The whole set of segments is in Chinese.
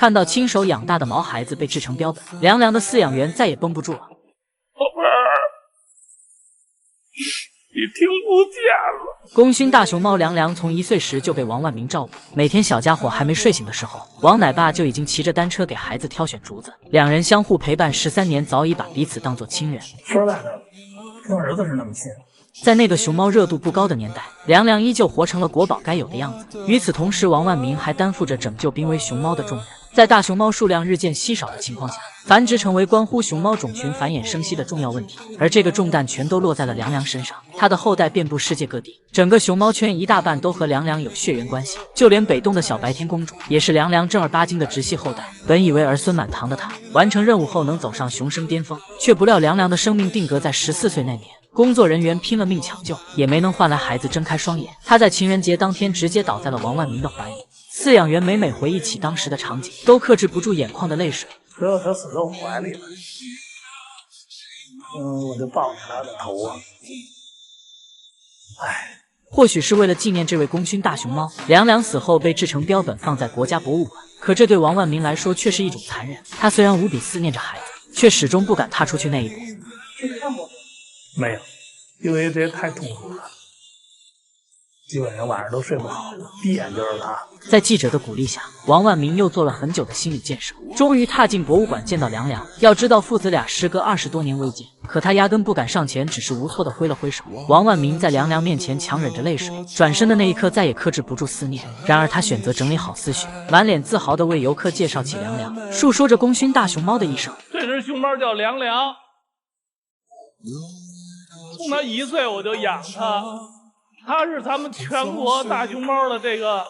看到亲手养大的毛孩子被制成标本，凉凉的饲养员再也绷不住了。宝贝儿，你听不见了。功勋大熊猫凉凉从1岁时就被王万明照顾，每天小家伙还没睡醒的时候，王奶爸就已经骑着单车给孩子挑选竹子，两人相互陪伴13年，早已把彼此当作亲人。说来着，跟儿子是那么亲。在那个熊猫热度不高的年代，凉凉依旧活成了国宝该有的样子。与此同时，王万明还担负着拯救濒危熊猫的重任。在大熊猫数量日渐稀少的情况下，繁殖成为关乎熊猫种群繁衍生息的重要问题，而这个重担全都落在了凉凉身上。他的后代遍布世界各地，整个熊猫圈一大半都和凉凉有血缘关系，就连北洞的小白天公主也是凉凉正儿八经的直系后代。本以为儿孙满堂的他，完成任务后能走上熊生巅峰，却不料凉凉的生命定格在14岁那年。工作人员拼了命抢救，也没能换来孩子睁开双眼。他在情人节当天直接倒在了王万明的怀里。饲养员每每回忆起当时的场景，都克制不住眼眶的泪水。知道他死在我怀里了，我就抱着他的头啊，或许是为了纪念这位功勋大熊猫，凉凉死后被制成标本放在国家博物馆。可这对王万明来说却是一种残忍。他虽然无比思念着孩子，却始终不敢踏出去那一步。没有，因为这太痛苦了，基本上晚上都睡不好，闭眼就是他。在记者的鼓励下，王万明又做了很久的心理建设，终于踏进博物馆见到凉凉。要知道父子俩时隔20多年未见，可他压根不敢上前，只是无措地挥了挥手。王万明在凉凉面前强忍着泪水，转身的那一刻再也克制不住思念。然而他选择整理好思绪，满脸自豪地为游客介绍起凉凉，述说着功勋大熊猫的一生。这只熊猫叫凉凉，从它1岁我就养它，它是咱们全国大熊猫的这个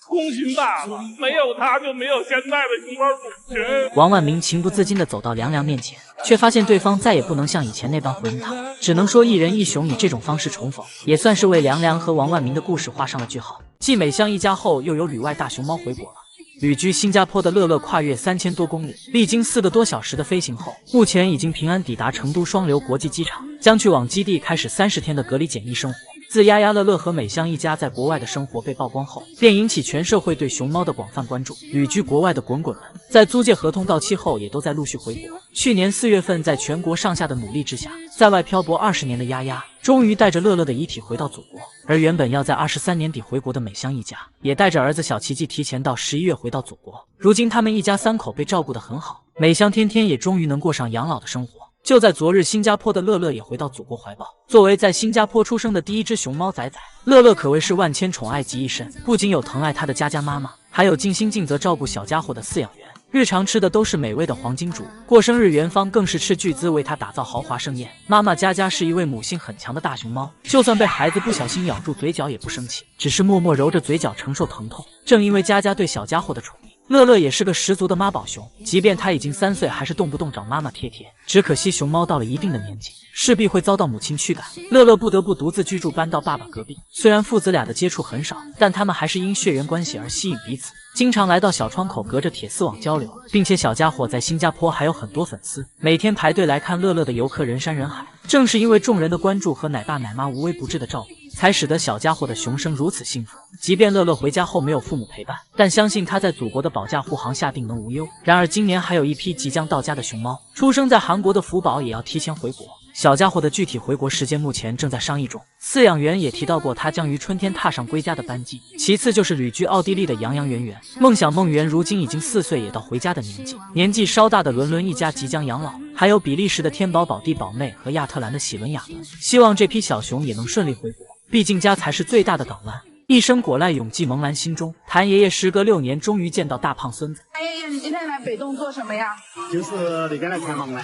功勋爸爸，没有它就没有现在的熊猫种群。王万明情不自禁地走到凉凉面前，却发现对方再也不能像以前那般回应他，只能说一人一熊以这种方式重逢，也算是为凉凉和王万明的故事画上了句号。继美香一家后，又有旅外大熊猫回国了。旅居新加坡的乐乐跨越3000多公里，历经4个多小时的飞行后，目前已经平安抵达成都双流国际机场，将去往基地开始30天的隔离检疫生活。自丫丫乐乐和美香一家在国外的生活被曝光后，便引起全社会对熊猫的广泛关注。旅居国外的滚滚们，在租借合同到期后，也都在陆续回国。去年4月份，在全国上下的努力之下，在外漂泊20年的丫丫，终于带着乐乐的遗体回到祖国。而原本要在23年底回国的美香一家，也带着儿子小奇迹提前到11月回到祖国。如今他们一家3口被照顾得很好，美香天天也终于能过上养老的生活。就在昨日，新加坡的乐乐也回到祖国怀抱。作为在新加坡出生的第一只熊猫崽崽，乐乐可谓是万千宠爱集一身，不仅有疼爱他的佳佳妈妈，还有尽心尽责照顾小家伙的饲养员。日常吃的都是美味的黄金煮，过生日元芳更是斥巨资为他打造豪华盛宴。妈妈佳佳是一位母性很强的大熊猫，就算被孩子不小心咬住嘴角也不生气，只是默默揉着嘴角承受疼痛。正因为佳佳对小家伙的宠溺，乐乐也是个十足的妈宝熊，即便他已经3岁，还是动不动找妈妈贴贴。只可惜熊猫到了一定的年纪，势必会遭到母亲驱赶，乐乐不得不独自居住，搬到爸爸隔壁。虽然父子俩的接触很少，但他们还是因血缘关系而吸引彼此，经常来到小窗口隔着铁丝网交流，并且小家伙在新加坡还有很多粉丝，每天排队来看乐乐的游客人山人海。正是因为众人的关注和奶爸奶妈无微不至的照顾，才使得小家伙的熊生如此幸福。即便乐乐回家后没有父母陪伴，但相信他在祖国的保驾护航下定能无忧。然而今年还有一批即将到家的熊猫，出生在韩国的福宝也要提前回国。小家伙的具体回国时间目前正在商议中，饲养员也提到过他将于春天踏上归家的班机。其次就是旅居奥地利的洋洋圆圆，梦想梦圆如今已经4岁，也到回家的年纪。年纪稍大的伦伦一家即将养老，还有比利时的天宝宝弟宝妹和亚特兰的喜伦雅伦，希望这批小熊也能顺利回国，毕竟家才是最大的港湾。一生果赖永记萌兰心中，谭爷爷时隔6年终于见到大胖孙子。谭爷爷，你今天来北洞做什么呀？就是你刚才看萌兰。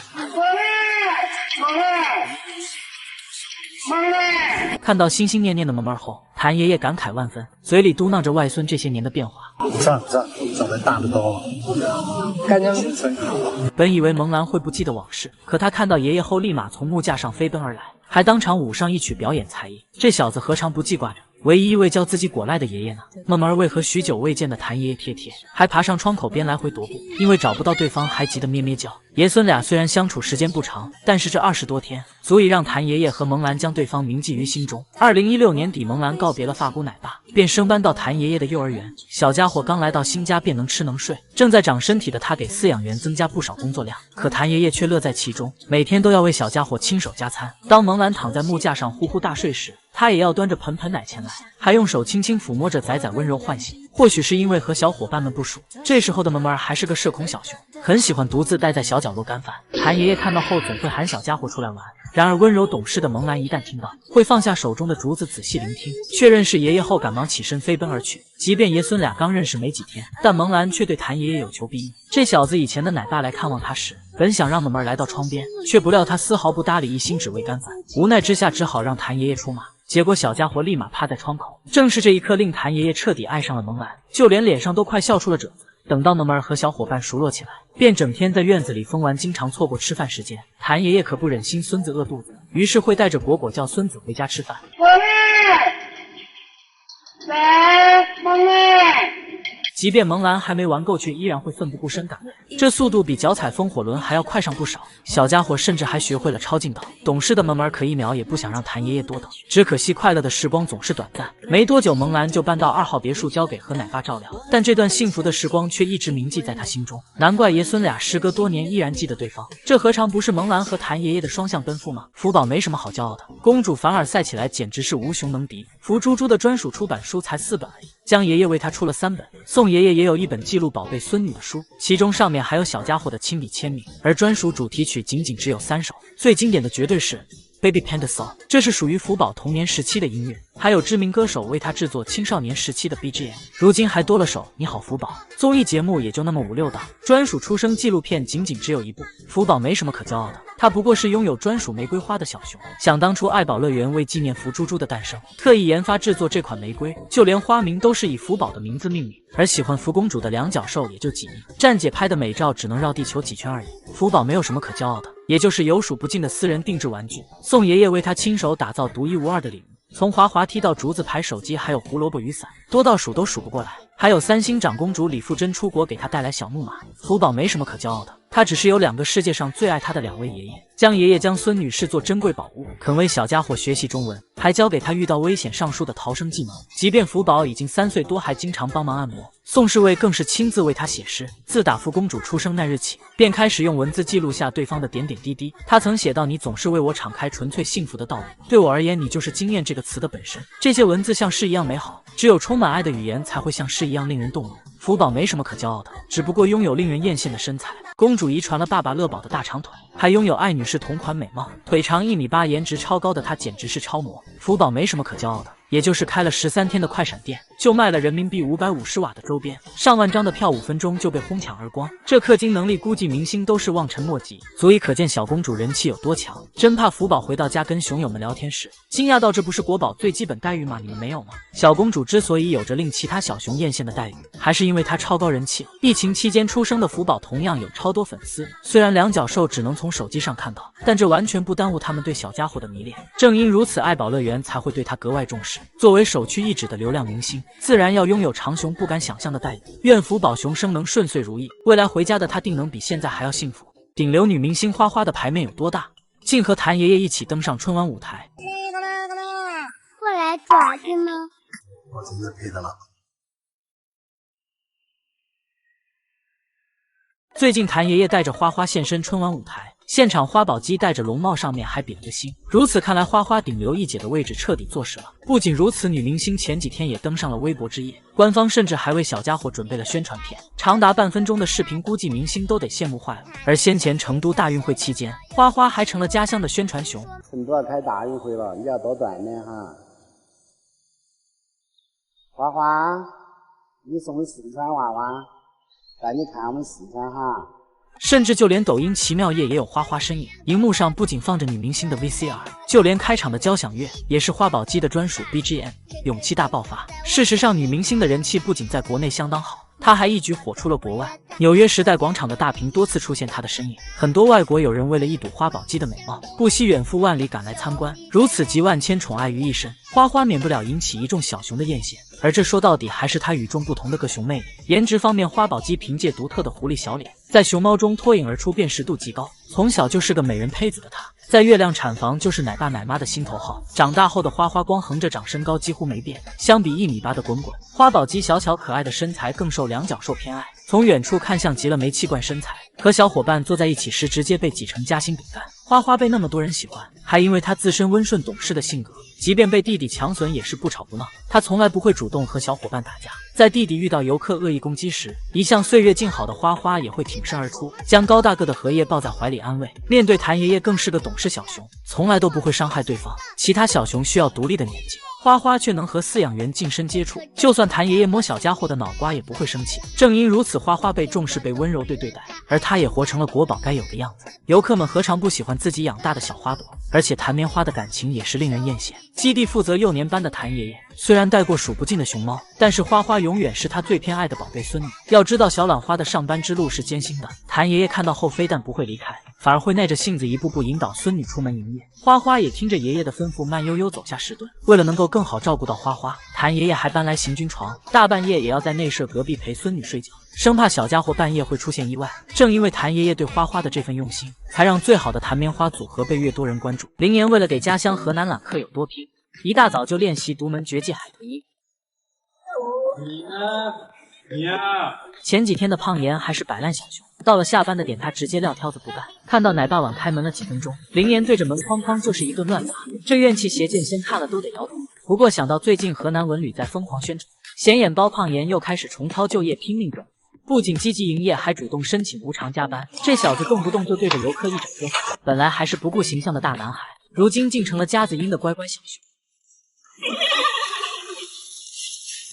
看到心心念念的萌儿后，谭爷爷感慨万分，嘴里嘟囔着外孙这些年的变化。长得大得多了，感觉本以为萌兰会不记得往事，可他看到爷爷后立马从木架上飞奔而来，还当场舞上一曲表演才艺。这小子何尝不记挂着，唯一未教自己果赖的爷爷呢？梦儿为何许久未见的谭爷爷贴贴，还爬上窗口边来回踱步，因为找不到对方还急得咩咩叫。爷孙俩虽然相处时间不长，但是这20多天足以让谭爷爷和蒙兰将对方铭记于心中。2016年底，蒙兰告别了发姑奶爸，便升班到谭爷爷的幼儿园。小家伙刚来到新家便能吃能睡，正在长身体的他给饲养员增加不少工作量，可谭爷爷却乐在其中，每天都要为小家伙亲手加餐。当蒙兰躺在木架上呼呼大睡时，他也要端着盆盆奶前来，还用手轻轻抚摸着仔仔，温柔唤醒。或许是因为和小伙伴们不熟，这时候的萌儿还是个社恐小熊，很喜欢独自待在小角落干饭。谭爷爷看到后总会喊小家伙出来玩，然而温柔懂事的萌兰一旦听到，会放下手中的竹子仔细聆听，确认是爷爷后赶忙起身飞奔而去。即便爷孙俩刚认识没几天，但萌兰却对谭爷爷有求必应。这小子以前的奶爸来看望他时，本想让萌儿来到窗边，却不料他丝毫不搭理，一心只为干饭。无奈之下，只好让谭爷爷出马。结果小家伙立马趴在窗口，正是这一刻令谭爷爷彻底爱上了萌兰，就连脸上都快笑出了褶子。等到萌儿和小伙伴熟络起来，便整天在院子里疯玩，经常错过吃饭时间。谭爷爷可不忍心孙子饿肚子，于是会带着果果叫孙子回家吃饭。即便萌兰还没玩够，却依然会奋不顾身赶来，这速度比脚踩风火轮还要快上不少。小家伙甚至还学会了超近道。懂事的萌儿可一秒也不想让谭爷爷多等，只可惜快乐的时光总是短暂。没多久，萌兰就搬到2号别墅，交给和奶爸照料。但这段幸福的时光却一直铭记在他心中。难怪爷孙俩时隔多年依然记得对方，这何尝不是萌兰和谭爷爷的双向奔赴吗？福宝没什么好骄傲的，公主凡尔赛起来简直是无熊能敌。福猪猪的专属出版书才4本而已，江爷爷为他出了3本，宋爷爷也有1本记录宝贝孙女的书，其中上面还有小家伙的亲笔签名，而专属主题曲仅仅只有3首，最经典的绝对是 Baby Panda Song， 这是属于福宝童年时期的音乐，还有知名歌手为他制作青少年时期的 BGM， 如今还多了首你好福宝。综艺节目也就那么5、6档，专属出生纪录片仅仅只有1部。福宝没什么可骄傲的，他不过是拥有专属玫瑰花的小熊。想当初爱宝乐园为纪念福猪猪的诞生，特意研发制作这款玫瑰，就连花名都是以福宝的名字命名。而喜欢福公主的两脚兽也就几亿，站姐拍的美照只能绕地球几圈而已。福宝没有什么可骄傲的，也就是有数不尽的私人定制玩具。宋爷爷为他亲手打造独一无二的礼物，从滑滑梯到竹子牌手机，还有胡萝卜雨伞，多到数都数不过来。还有3星长公主李富珍出国给他带来小木马。福宝没什么可骄傲的，他只是有2个世界上最爱他的2位爷爷。江爷爷将孙女视作珍贵宝物，肯为小家伙学习中文，还教给他遇到危险上书的逃生技能。即便福宝已经3岁多，还经常帮忙按摩。宋侍卫更是亲自为他写诗，自打福公主出生那日起，便开始用文字记录下对方的点点滴滴。他曾写道：你总是为我敞开纯粹幸福的道路，对我而言，你就是经验这个词的本身。这些文字像诗一样美好，只有充满爱的语言才会像诗一样令人动容。福宝没什么可骄傲的，只不过拥有令人艳羡的身材。公主遗传了爸爸乐宝的大长腿，还拥有艾女士同款美貌，腿长1.8米，颜值超高的她简直是超模。福宝没什么可骄傲的，也就是开了13天的快闪店，就卖了人民币550瓦的周边，上万张的票5分钟就被哄抢而光。这氪金能力估计明星都是望尘莫及，足以可见小公主人气有多强。真怕福宝回到家跟熊友们聊天时，惊讶到这不是国宝最基本待遇吗？你们没有吗？小公主之所以有着令其他小熊艳羡的待遇，还是因为她超高人气。疫情期间出生的福宝同样有超多粉丝，虽然两脚兽只能从手机上看到，但这完全不耽误他们对小家伙的迷恋。正因如此，爱宝乐园才会对他格外重视。作为首屈一指的流量明星，自然要拥有长熊不敢想象的待遇。愿福宝熊生能顺遂如意，未来回家的他定能比现在还要幸福。顶流女明星花花的牌面有多大，竟和谭爷爷一起登上春晚舞台。过来抓去吗？我真是配的了。最近谭爷爷带着花花现身春晚舞台，现场花宝鸡戴着龙帽，上面还比了个心。如此看来，花花顶流一姐的位置彻底坐实了。不仅如此，女明星前几天也登上了微博之夜，官方甚至还为小家伙准备了宣传片，长达半分钟的视频，估计明星都得羡慕坏了。而先前成都大运会期间，花花还成了家乡的宣传熊。成都要开大运会了，你要多锻炼哈。花花，你是我们四川娃娃，带你看我们四川哈。甚至就连抖音奇妙夜也有花花身影，荧幕上不仅放着女明星的 VCR， 就连开场的交响乐也是花宝鸡的专属 BGM， 勇气大爆发。事实上，女明星的人气不仅在国内相当好，他还一举火出了国外。纽约时代广场的大屏多次出现他的身影，很多外国友人为了一睹花宝鸡的美貌，不惜远赴万里赶来参观，如此集万千宠爱于一身，花花免不了引起一众小熊的艳羡。而这说到底还是他与众不同的个熊魅力。颜值方面，花宝鸡凭借独特的狐狸小脸，在熊猫中脱颖而出，辨识度极高。从小就是个美人胚子的她，在月亮产房就是奶爸奶妈的心头好。长大后的花花光横着长，身高几乎没变，相比1.8米的滚滚，花宝鸡小巧可爱的身材更受两脚兽偏爱。从远处看像极了煤气罐身材，和小伙伴坐在一起时直接被挤成夹心饼干。花花被那么多人喜欢，还因为她自身温顺懂事的性格，即便被弟弟强损也是不吵不闹。她从来不会主动和小伙伴打架，在弟弟遇到游客恶意攻击时，一向岁月静好的花花也会挺身而出，将高大个的荷叶抱在怀里安慰。面对谭爷爷更是个懂事小熊，从来都不会伤害对方。其他小熊需要独立的年纪，花花却能和饲养员近身接触，就算谭爷爷摸小家伙的脑瓜也不会生气。正因如此，花花被重视，被温柔对待，而她也活成了国宝该有的样子。游客们何尝不喜欢自己养大的小花朵？而且谭棉花的感情也是令人艳羡。基地负责幼年班的谭爷爷虽然带过数不尽的熊猫，但是花花永远是他最偏爱的宝贝孙女。要知道小懒花的上班之路是艰辛的，谭爷爷看到后非但不会离开，反而会耐着性子一步步引导孙女出门营业。花花也听着爷爷的吩咐，慢悠悠走下石墩。为了能够更好照顾到花花，谭爷爷还搬来行军床，大半夜也要在内舍隔壁陪孙女睡觉，生怕小家伙半夜会出现意外。正因为谭爷爷对花花的这份用心，才让最好的谭棉花组合被越多人关注。林岩为了给家乡河南揽客有多拼，一大早就练习独门绝技海豚音。前几天的胖妍还是摆烂小熊，到了下班的点他直接撂挑子不干。看到奶爸晚开门了几分钟，林岩对着门框框就是一顿乱砸，这怨气邪见先看了都得摇头。不过想到最近河南文旅在疯狂宣传，显眼包胖妍又开始重操旧业拼命赚，不仅积极营业，还主动申请无偿加班。这小子动不动就对着游客一整天，本来还是不顾形象的大男孩，如今竟成了夹子音的乖乖小熊。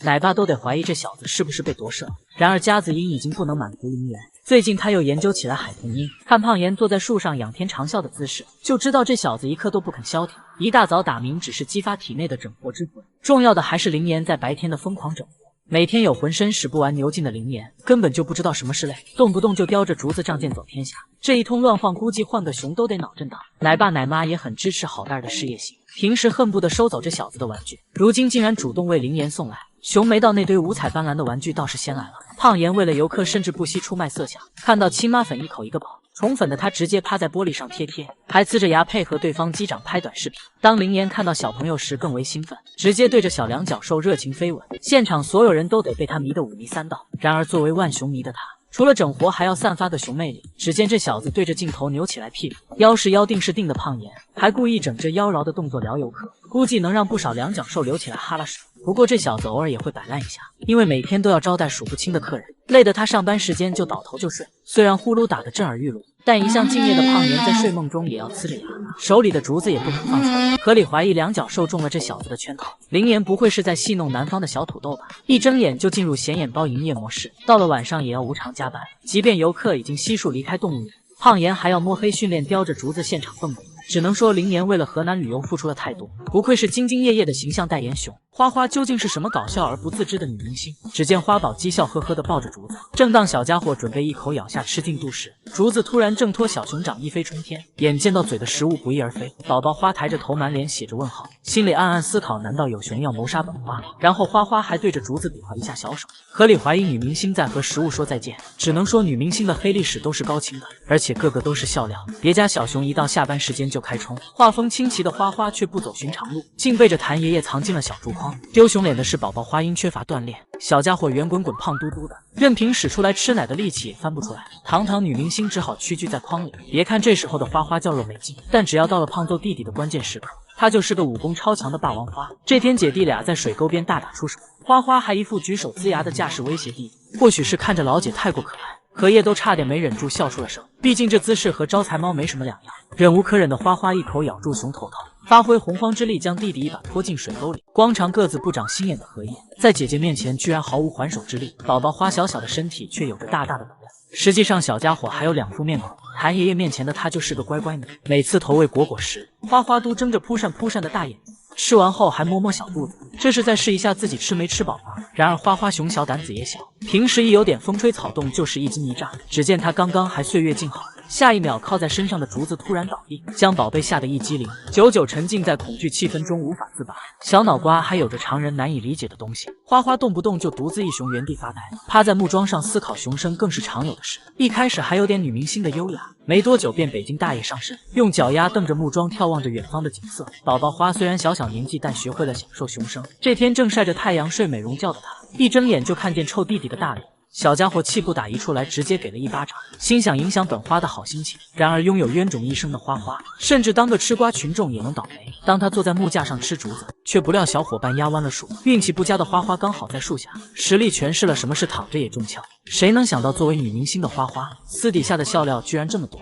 奶爸都得怀疑这小子是不是被夺舍了。然而夹子音已经不能满足林岩，最近他又研究起来海豚音。看胖妍坐在树上仰天长啸的姿势，就知道这小子一刻都不肯消停。一大早打鸣只是激发体内的整活之魂，重要的还是林岩在白天的疯狂整活。每天有浑身使不完牛劲的林岩，根本就不知道什么是累，动不动就叼着竹子仗剑走天下。这一通乱晃，估计换个熊都得脑震荡。奶爸奶妈也很支持好蛋的事业心，平时恨不得收走这小子的玩具，如今竟然主动为林岩送来。熊没到，那堆五彩斑斓的玩具倒是先来了。胖妍为了游客甚至不惜出卖色相，看到亲妈粉一口一个饱，宠粉的他直接趴在玻璃上贴，还呲着牙配合对方击掌拍短视频。当林妍看到小朋友时更为兴奋，直接对着小两脚兽热情飞吻，现场所有人都得被他迷得五迷三道。然而作为万熊迷的他，除了整活还要散发个熊魅力。只见这小子对着镜头扭起来屁股，腰是腰定是定的胖妍，还故意整着妖娆的动作撩游客，估计能让不少两脚兽流起来哈喇水。不过这小子偶尔也会摆烂一下，因为每天都要招待数不清的客人，累得他上班时间就倒头就睡。虽然呼噜打得震耳欲聋，但一向敬业的胖妍在睡梦中也要呲着牙，手里的竹子也不肯放手。合理怀疑两脚兽中了这小子的圈套，林妍不会是在戏弄南方的小土豆吧？一睁眼就进入显眼包营业模式，到了晚上也要无偿加班，即便游客已经悉数离开动物园，胖妍还要摸黑训练，叼着竹子现场蹦跶。只能说林妍为了河南旅游付出了太多，不愧是兢兢业业的形象代言熊。花花究竟是什么搞笑而不自知的女明星？只见花宝鸡笑呵呵地抱着竹子，正当小家伙准备一口咬下吃进肚时，竹子突然挣脱小熊掌一飞冲天，眼见到嘴的食物不翼而飞。宝宝花抬着头，满脸写着问号，心里暗暗思考，难道有熊要谋杀本花？然后花花还对着竹子比划一下小手，合理怀疑女明星在和食物说再见。只能说女明星的黑历史都是高清的，而且个个都是笑料。别家小熊一到下班时间就开冲，画风清奇的花花却不走寻常路，竟背着谭爷爷藏进了小竹筐。丢熊脸的是宝宝花，因缺乏锻炼，小家伙圆滚滚胖嘟嘟的，任凭使出来吃奶的力气也翻不出来。堂堂女明星只好屈居在筐里。别看这时候的花花较弱没劲，但只要到了胖揍弟弟的关键时刻，他就是个武功超强的霸王花。这天姐弟俩在水沟边大打出手，花花还一副举手呲牙的架势威胁弟弟。或许是看着老姐太过可爱，荷叶都差点没忍住笑出了声，毕竟这姿势和招财猫没什么两样。忍无可忍的花花一口咬住熊头头，发挥洪荒之力将弟弟一把拖进水沟里。光长个子不长心眼的荷叶，在姐姐面前居然毫无还手之力。宝宝花小小的身体却有着大大的能量，实际上小家伙还有两副面孔。谭爷爷面前的他就是个乖乖女，每次投喂果果时，花花都睁着扑扇的大眼睛，吃完后还摸摸小肚子，这是在试一下自己吃没吃饱吗？然而花花熊小胆子也小，平时一有点风吹草动就是一惊一乍。只见他刚刚还岁月静好，下一秒靠在身上的竹子突然倒地，将宝贝吓得一激灵，久久沉浸在恐惧气氛中无法自拔。小脑瓜还有着常人难以理解的东西，花花动不动就独自一熊原地发呆，趴在木桩上思考熊生更是常有的事。一开始还有点女明星的优雅，没多久便北京大爷上身，用脚丫瞪着木桩眺望着远方的景色。宝宝花虽然小小年纪，但学会了享受熊生。这天正晒着太阳睡美容觉的他，一睁眼就看见臭弟弟的大脸。小家伙气不打一处来，直接给了一巴掌，心想影响本花的好心情。然而拥有冤种一生的花花，甚至当个吃瓜群众也能倒霉。当他坐在木架上吃竹子，却不料小伙伴压弯了树，运气不佳的花花刚好在树下，实力诠释了什么是躺着也中枪。谁能想到作为女明星的花花，私底下的笑料居然这么多。